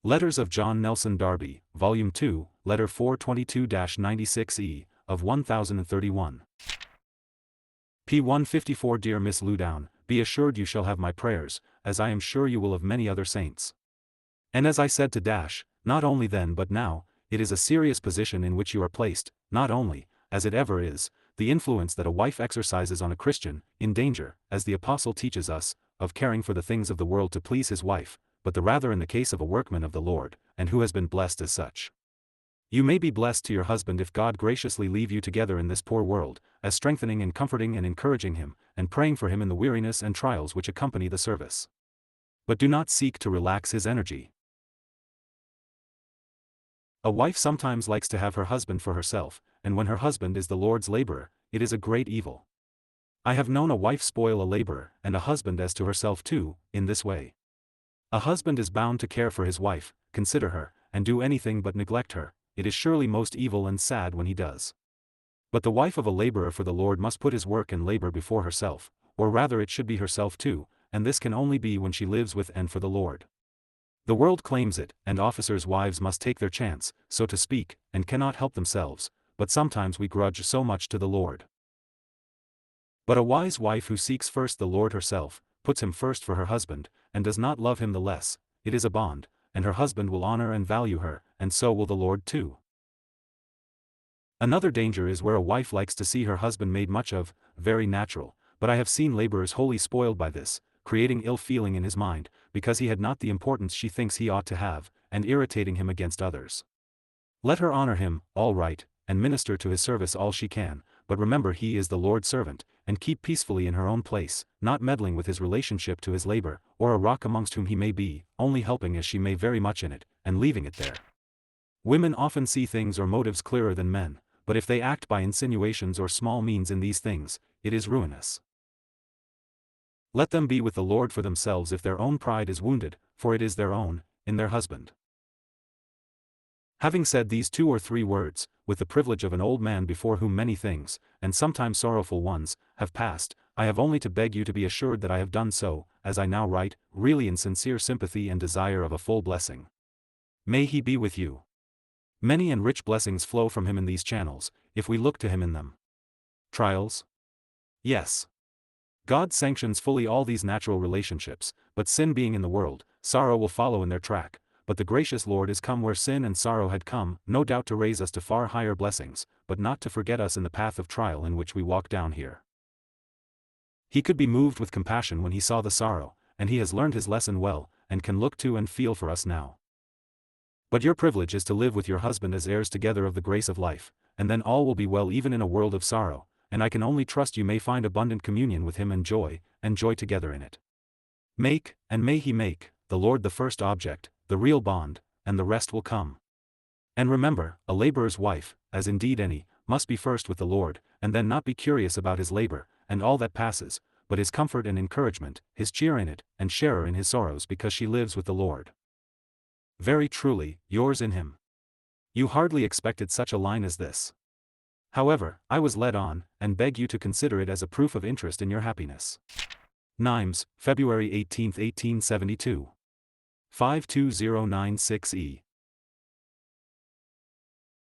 Letters of John Nelson Darby, Volume 2, Letter 422-96E, of 1031. p. 154. Dear Miss Loudoun, be assured you shall have my prayers, as I am sure you will of many other saints. And as I said to Dash, not only then but now, it is a serious position in which you are placed, not only, as it ever is, the influence that a wife exercises on a Christian, in danger, as the Apostle teaches us, of caring for the things of the world to please his wife, but the rather in the case of a workman of the Lord, and who has been blessed as such. You may be blessed to your husband if God graciously leave you together in this poor world, as strengthening and comforting and encouraging him, and praying for him in the weariness and trials which accompany the service. But do not seek to relax his energy. A wife sometimes likes to have her husband for herself, and when her husband is the Lord's laborer, it is a great evil. I have known a wife spoil a laborer, and a husband as to herself too, in this way. A husband is bound to care for his wife, consider her, and do anything but neglect her. It is surely most evil and sad when he does. But the wife of a laborer for the Lord must put his work and labor before herself, or rather it should be herself too, and this can only be when she lives with and for the Lord. The world claims it, and officers' wives must take their chance, so to speak, and cannot help themselves, but sometimes we grudge so much to the Lord. But a wise wife who seeks first the Lord herself, puts him first for her husband, and does not love him the less, it is a bond, and her husband will honor and value her, and so will the Lord too. Another danger is where a wife likes to see her husband made much of, very natural, but I have seen laborers wholly spoiled by this, creating ill feeling in his mind, because he had not the importance she thinks he ought to have, and irritating him against others. Let her honor him, all right, and minister to his service all she can, but remember he is the Lord's servant, and keep peacefully in her own place, not meddling with his relationship to his labor, or a rock amongst whom he may be, only helping as she may very much in it, and leaving it there. Women often see things or motives clearer than men, but if they act by insinuations or small means in these things, it is ruinous. Let them be with the Lord for themselves if their own pride is wounded, for it is their own, in their husband. Having said these 2 or 3 words, with the privilege of an old man before whom many things, and sometimes sorrowful ones, have passed, I have only to beg you to be assured that I have done so, as I now write, really in sincere sympathy and desire of a full blessing. May he be with you. Many and rich blessings flow from him in these channels, if we look to him in them. Trials? Yes. God sanctions fully all these natural relationships, but sin being in the world, sorrow will follow in their track, but the gracious Lord is come where sin and sorrow had come, no doubt to raise us to far higher blessings, but not to forget us in the path of trial in which we walk down here. He could be moved with compassion when he saw the sorrow, and he has learned his lesson well, and can look to and feel for us now. But your privilege is to live with your husband as heirs together of the grace of life, and then all will be well even in a world of sorrow, and I can only trust you may find abundant communion with him and joy together in it. Make, and may he make, the Lord the first object, the real bond, and the rest will come. And remember, a laborer's wife, as indeed any, must be first with the Lord, and then not be curious about his labor, and all that passes, but his comfort and encouragement, his cheer in it, and sharer in his sorrows because she lives with the Lord. Very truly, yours in him. You hardly expected such a line as this. However, I was led on, and beg you to consider it as a proof of interest in your happiness. Nimes, February 18, 1872. 52096E.